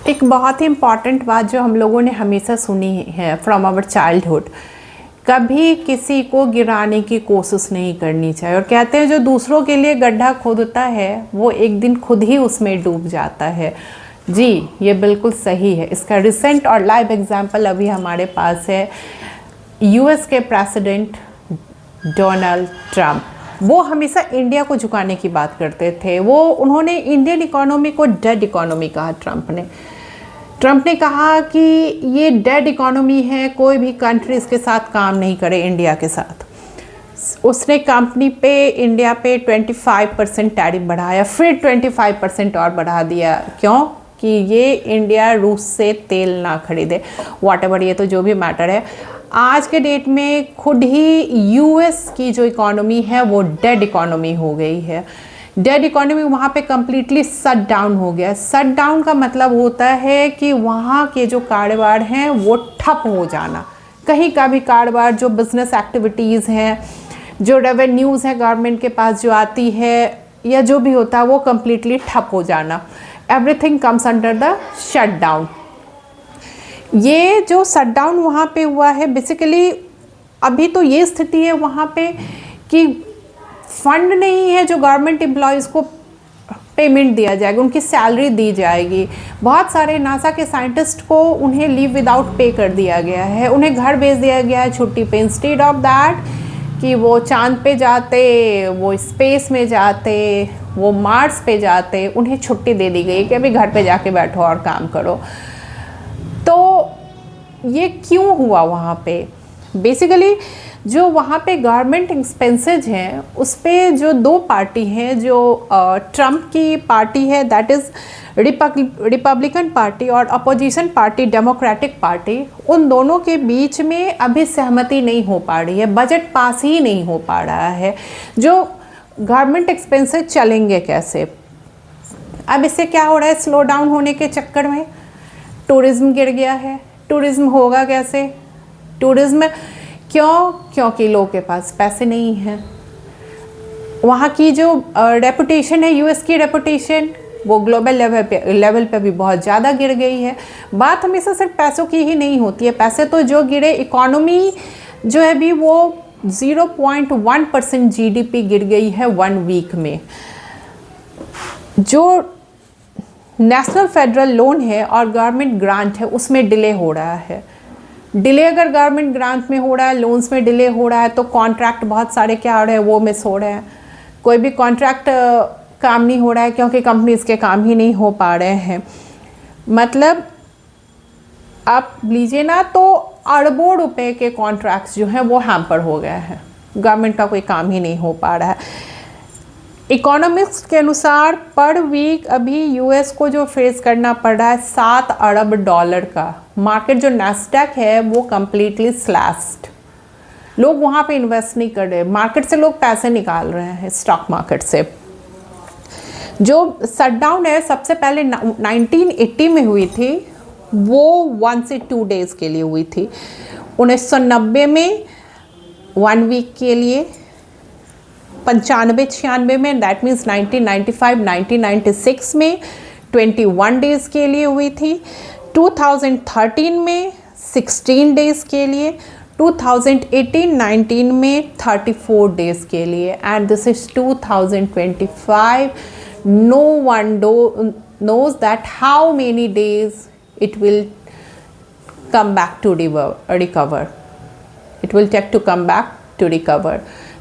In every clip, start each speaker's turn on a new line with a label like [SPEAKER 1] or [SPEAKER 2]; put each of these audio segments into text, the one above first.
[SPEAKER 1] एक बहुत ही इम्पॉर्टेंट बात जो हम लोगों ने हमेशा सुनी है फ्रॉम आवर चाइल्डहुड, कभी किसी को गिराने की कोशिश नहीं करनी चाहिए। और कहते हैं जो दूसरों के लिए गड्ढा खोदता है वो एक दिन खुद ही उसमें डूब जाता है। जी, ये बिल्कुल सही है। इसका रिसेंट और लाइव एग्जाम्पल अभी हमारे पास है। यूएस के प्रेसिडेंट डोनाल्ड ट्रंप, वो हमेशा इंडिया को झुकाने की बात करते थे। उन्होंने इंडियन इकोनॉमी को डेड इकोनॉमी कहा। ट्रंप ने कहा कि ये डेड इकोनॉमी है, कोई भी कंट्री इसके साथ काम नहीं करे इंडिया के साथ। उसने कंपनी पे इंडिया पे 25% टैरिफ बढ़ाया, फिर 25% और बढ़ा दिया। क्यों? कि ये इंडिया रूस से तेल ना खरीदे। व्हाटएवर, ये तो जो भी मैटर है, आज के डेट में खुद ही यूएस की जो इकोनॉमी है वो डेड इकोनॉमी हो गई है। डेड इकोनॉमी वहाँ पे कम्प्लीटली शट डाउन हो गया। शट डाउन का मतलब होता है कि वहाँ के जो कारोबार हैं वो ठप हो जाना। कहीं का भी कारोबार, जो बिजनेस एक्टिविटीज़ हैं, जो रेवेन्यूज़ है गवर्नमेंट के पास जो आती है या जो भी होता है, वो कम्प्लीटली ठप हो जाना। Everything comes under the shut down. ये जो शट डाउन वहाँ पे हुआ है, बेसिकली अभी तो ये स्थिति है वहाँ पे कि फंड नहीं है जो गवर्नमेंट एम्प्लॉयज़ को पेमेंट दिया जाएगा, उनकी सैलरी दी जाएगी। बहुत सारे नासा के साइंटिस्ट को उन्हें लीव विदाउट पे कर दिया गया है, उन्हें घर भेज दिया गया है छुट्टी पे। इंस्टेड ऑफ दैट कि वो चांद पे जाते, वो स्पेस में जाते, वो मार्स पे जाते, उन्हें छुट्टी दे दी गई कि अभी घर पे जाके बैठो और काम करो। तो ये क्यों हुआ वहाँ पे? बेसिकली जो वहाँ पे गवर्नमेंट एक्सपेंसेज हैं उस पर जो दो पार्टी हैं, जो ट्रंप की पार्टी है दैट इज़ रिपब्लिकन पार्टी और अपोजिशन पार्टी डेमोक्रेटिक पार्टी, उन दोनों के बीच में अभी सहमति नहीं हो पा रही है। बजट पास ही नहीं हो पा रहा है। जो गवर्नमेंट एक्सपेंसेज चलेंगे कैसे? अब इससे क्या हो रहा है? स्लो डाउन होने के चक्कर में टूरिज़्म गिर गया है। टूरिज़्म होगा कैसे? टूरिज़्म क्यों? क्योंकि लोगों के पास पैसे नहीं हैं। वहाँ की जो रेपुटेशन है, यूएस की रेपुटेशन, वो ग्लोबल लेवल पे भी बहुत ज़्यादा गिर गई है। बात हमेशा सिर्फ पैसों की ही नहीं होती है। पैसे तो जो गिरे, इकोनॉमी जो है भी वो 0.1% जीडीपी गिर गई है 1 वीक में। जो नेशनल फेडरल लोन है और गवर्नमेंट ग्रांट है उसमें डिले हो रहा है। डिले अगर गवर्नमेंट ग्रांट में हो रहा है, लोन्स में डिले हो रहा है, तो कॉन्ट्रैक्ट बहुत सारे क्या हो रहे हैं, वो मिस हो रहे हैं। कोई भी कॉन्ट्रैक्ट काम नहीं हो रहा है क्योंकि कंपनीज के काम ही नहीं हो पा रहे हैं। मतलब आप लीजिए ना, तो अरबों रुपए के कॉन्ट्रैक्ट्स जो हैं वो हैम्पर हो गए हैं। गवर्नमेंट का कोई काम ही नहीं हो पा रहा है। इकोनॉमिक्स के अनुसार पर वीक अभी यूएस को जो फेस करना पड़ रहा है $7 अरब का मार्केट, जो नैस्डैक है वो कम्प्लीटली स्लैश्ड। लोग वहाँ पे इन्वेस्ट नहीं कर रहे, मार्केट से लोग पैसे निकाल रहे हैं, स्टॉक मार्केट से। जो शटडाउन है सबसे पहले 1980 में हुई थी, वो 1 से 2 डेज़ के लिए हुई थी। 1990 में 1 वीक के लिए, 95-96 में, दैट मीन्स 1995-1996 में 21 डेज़ के लिए हुई थी। 2013 में 16 डेज़ के लिए, 2018-19 में 34 डेज़ के लिए, and this is 2025. No one knows that how many days it will come back to recover. It will take to come back to recover.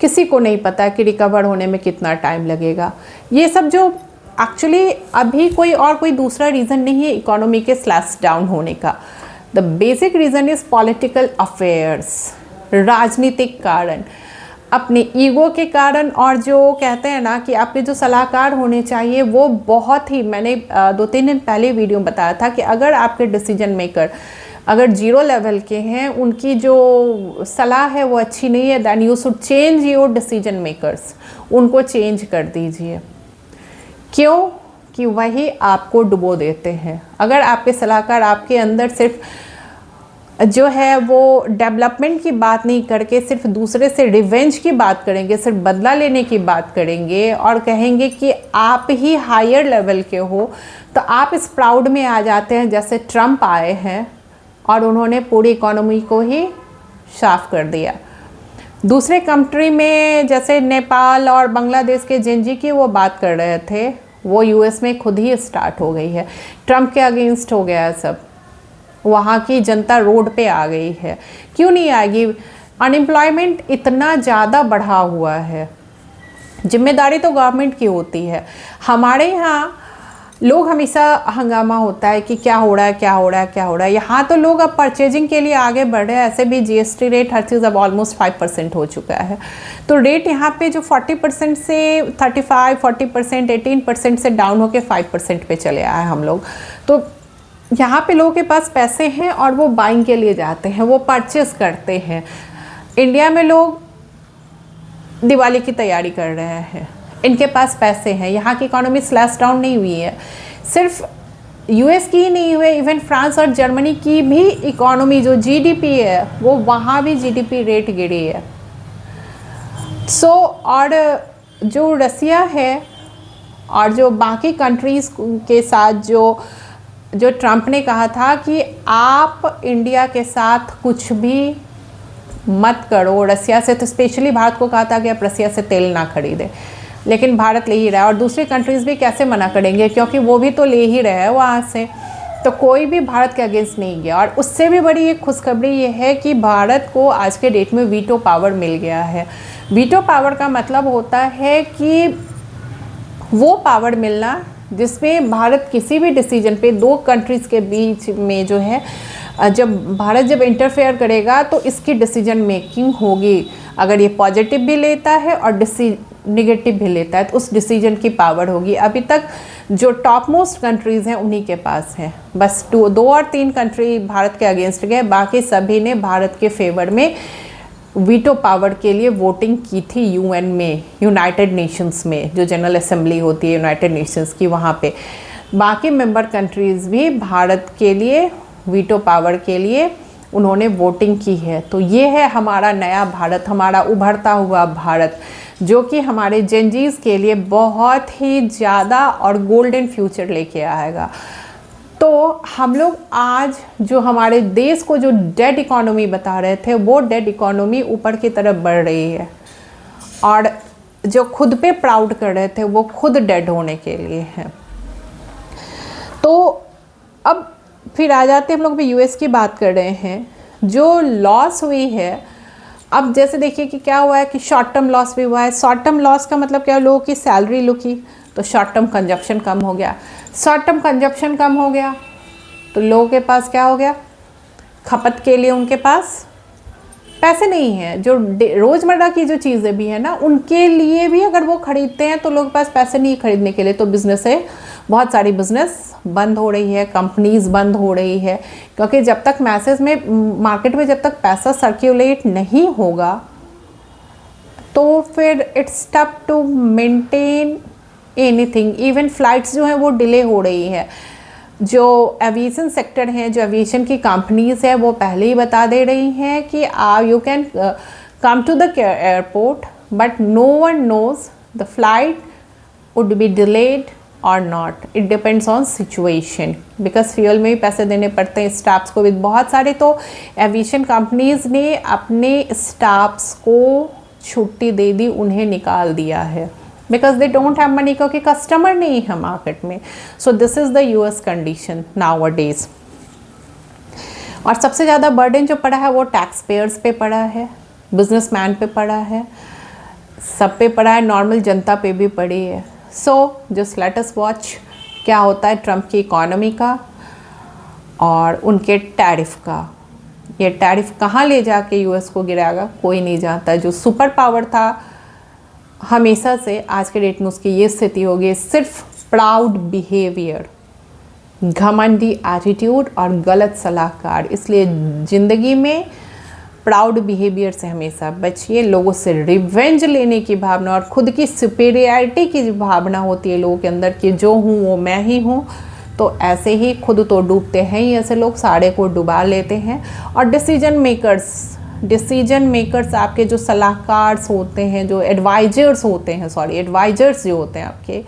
[SPEAKER 1] किसी को नहीं पता कि रिकवर होने में कितना टाइम लगेगा। ये सब जो एक्चुअली अभी कोई दूसरा रीज़न नहीं है इकोनॉमी के स्लैश डाउन होने का। The basic reason is political affairs, राजनीतिक कारण, अपने ईगो के कारण। और जो कहते हैं ना कि आपके जो सलाहकार होने चाहिए वो बहुत ही, मैंने 2-3 दिन पहले वीडियो में बताया था कि अगर आपके डिसीजन मेकर अगर 0 लेवल के हैं, उनकी जो सलाह है वो अच्छी नहीं है, then you should change your decision makers. उनको चेंज कर दीजिए। क्यों? कि वही आपको डुबो देते हैं। अगर आपके सलाहकार आपके अंदर सिर्फ जो है वो डेवलपमेंट की बात नहीं करके सिर्फ दूसरे से रिवेंज की बात करेंगे, सिर्फ बदला लेने की बात करेंगे और कहेंगे कि आप ही हायर लेवल के हो, तो आप इस प्राउड में आ जाते हैं जैसे ट्रम्प आए हैं और उन्होंने पूरी इकोनॉमी को ही साफ कर दिया। दूसरे कंट्री में जैसे नेपाल और बांग्लादेश के जेनजी की वो बात कर रहे थे, वो यूएस में खुद ही स्टार्ट हो गई है। ट्रम्प के अगेंस्ट हो गया है सब, वहाँ की जनता रोड पे आ गई है। क्यों नहीं आएगी? अनएम्प्लॉयमेंट इतना ज़्यादा बढ़ा हुआ है। जिम्मेदारी तो गवर्नमेंट की होती है। हमारे यहाँ लोग हमेशा हंगामा होता है कि क्या हो रहा है, क्या हो रहा है, क्या हो रहा है। यहाँ तो लोग अब परचेजिंग के लिए आगे बढ़ रहे हैं। ऐसे भी जीएसटी रेट हर चीज़ अब ऑलमोस्ट 5% हो चुका है। तो रेट यहाँ पे जो 40% से 35, 40%, 18% से डाउन होके 5% पे चले आए हम लोग। तो यहाँ पे लोगों के पास पैसे हैं और वो बाइंग के लिए जाते हैं, वो परचेस करते हैं। इंडिया में लोग दिवाली की तैयारी कर रहे हैं, इनके पास पैसे हैं। यहाँ की इकोनॉमी स्लैश डाउन नहीं हुई है, सिर्फ यूएस की ही नहीं हुई, इवन फ्रांस और जर्मनी की भी इकोनॉमी जो जीडीपी है वो वहाँ भी जीडीपी रेट गिरी है। और जो रसिया है और जो बाकी कंट्रीज़ के साथ जो ट्रम्प ने कहा था कि आप इंडिया के साथ कुछ भी मत करो, रसिया से, तो स्पेशली भारत को कहा था कि आप रसिया से तेल ना खरीदें, लेकिन भारत ले ही रहा है। और दूसरी कंट्रीज़ भी कैसे मना करेंगे, क्योंकि वो भी तो ले ही रहे हैं वहाँ से। तो कोई भी भारत के अगेंस्ट नहीं गया। और उससे भी बड़ी एक खुशखबरी ये है कि भारत को आज के डेट में वीटो पावर मिल गया है। वीटो पावर का मतलब होता है कि वो पावर मिलना जिसमें भारत किसी भी डिसीजन पे दो कंट्रीज़ के बीच में जो है, जब भारत जब इंटरफेयर करेगा तो इसकी डिसीजन मेकिंग होगी। अगर ये पॉजिटिव भी लेता है और नेगेटिव भी लेता है तो उस डिसीजन की पावर होगी। अभी तक जो टॉप मोस्ट कंट्रीज़ हैं उन्हीं के पास है। बस 2 और 3 कंट्री भारत के अगेंस्ट गए, बाकी सभी ने भारत के फेवर में वीटो पावर के लिए वोटिंग की थी यूएन में, यूनाइटेड नेशंस में, जो जनरल असेंबली होती है यूनाइटेड नेशंस की, वहाँ पे बाकी मेंबर कंट्रीज़ भी भारत के लिए वीटो पावर के लिए उन्होंने वोटिंग की है। तो ये है हमारा नया भारत, हमारा उभरता हुआ भारत, जो कि हमारे जेनजीज़ के लिए बहुत ही ज़्यादा और गोल्डन फ्यूचर लेके आएगा। तो हम लोग आज जो हमारे देश को जो डेड इकोनॉमी बता रहे थे, वो डेड इकोनॉमी ऊपर की तरफ बढ़ रही है। और जो खुद पे प्राउड कर रहे थे वो खुद डेड होने के लिए है। तो अब फिर आ जाते हैं हम लोग भी यूएस की बात कर रहे हैं। जो लॉस हुई है, अब जैसे देखिए कि क्या हुआ है कि शॉर्ट टर्म लॉस भी हुआ है। शॉर्ट टर्म लॉस का मतलब क्या, लोगों की सैलरी लुकी तो शॉर्ट टर्म कंजप्शन कम हो गया। शॉर्ट टर्म कंजप्शन कम हो गया तो लोगों के पास क्या हो गया, खपत के लिए उनके पास पैसे नहीं है। जो रोज़मर्रा की जो चीज़ें भी हैं ना, उनके लिए भी अगर वो ख़रीदते हैं तो लोगों के पास पैसे नहीं खरीदने के लिए, तो बिज़नेस है, बहुत सारी बिज़नेस बंद हो रही है, कंपनीज़ बंद हो रही है। क्योंकि जब तक मैसेज में, मार्केट में जब तक पैसा सर्क्यूलेट नहीं होगा तो फिर it's tough to maintain anything. Even flights जो हैं वो डिले हो रही है। जो एविएशन सेक्टर है, जो एविएशन की कंपनीज़ है, वो पहले ही बता दे रही हैं कि you can come to the airport but no one knows the flight would be delayed और not. It depends on situation, because fuel में भी पैसे देने पड़ते हैं स्टाफ्स को भी। बहुत सारे तो एविएशन कंपनीज़ ने अपने स्टाफ्स को छुट्टी दे दी, उन्हें निकाल दिया है, because they don't have money, क्योंकि कस्टमर नहीं है मार्केट में। So this is the US condition now a days. और सबसे ज़्यादा बर्डन जो पड़ा है वो टैक्स पेयर्स पे पड़ा है, बिजनेसमैन पे पड़ा है, सब पे पड़ा है, नॉर्मल जनता पे भी पड़ी है। So just let us watch क्या होता है ट्रम्प की इकोनॉमी का और उनके टैरिफ का। ये टैरिफ कहाँ ले जाके यूएस को गिराएगा कोई नहीं जानता। जो सुपर पावर था हमेशा से, आज के डेट में उसकी ये स्थिति होगी। सिर्फ प्राउड बिहेवियर, घमंडी एटीट्यूड और गलत सलाहकार। इसलिए ज़िंदगी में प्राउड बिहेवियर से हमेशा बचिए। लोगों से रिवेंज लेने की भावना और खुद की सुपीरियरिटी की भावना होती है लोगों के अंदर कि जो हूँ वो मैं ही हूँ, तो ऐसे ही खुद तो डूबते हैं ही ऐसे लोग, सारे को डुबा लेते हैं। और डिसीजन मेकर्स आपके जो सलाहकार होते हैं, जो एडवाइजर्स होते हैं, एडवाइजर्स जो होते हैं आपके,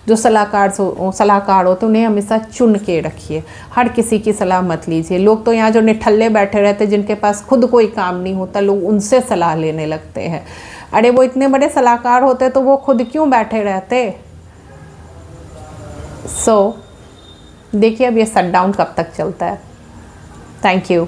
[SPEAKER 1] जो सलाहकार होते हैं, उन्हें हमेशा चुन के रखिए। हर किसी की सलाह मत लीजिए। लोग तो यहाँ जो निठल्ले बैठे रहते हैं, जिनके पास खुद कोई काम नहीं होता, लोग उनसे सलाह लेने लगते हैं। अरे वो इतने बड़े सलाहकार होते तो वो खुद क्यों बैठे रहते। देखिए अब ये शट डाउन कब तक चलता है। Thank you.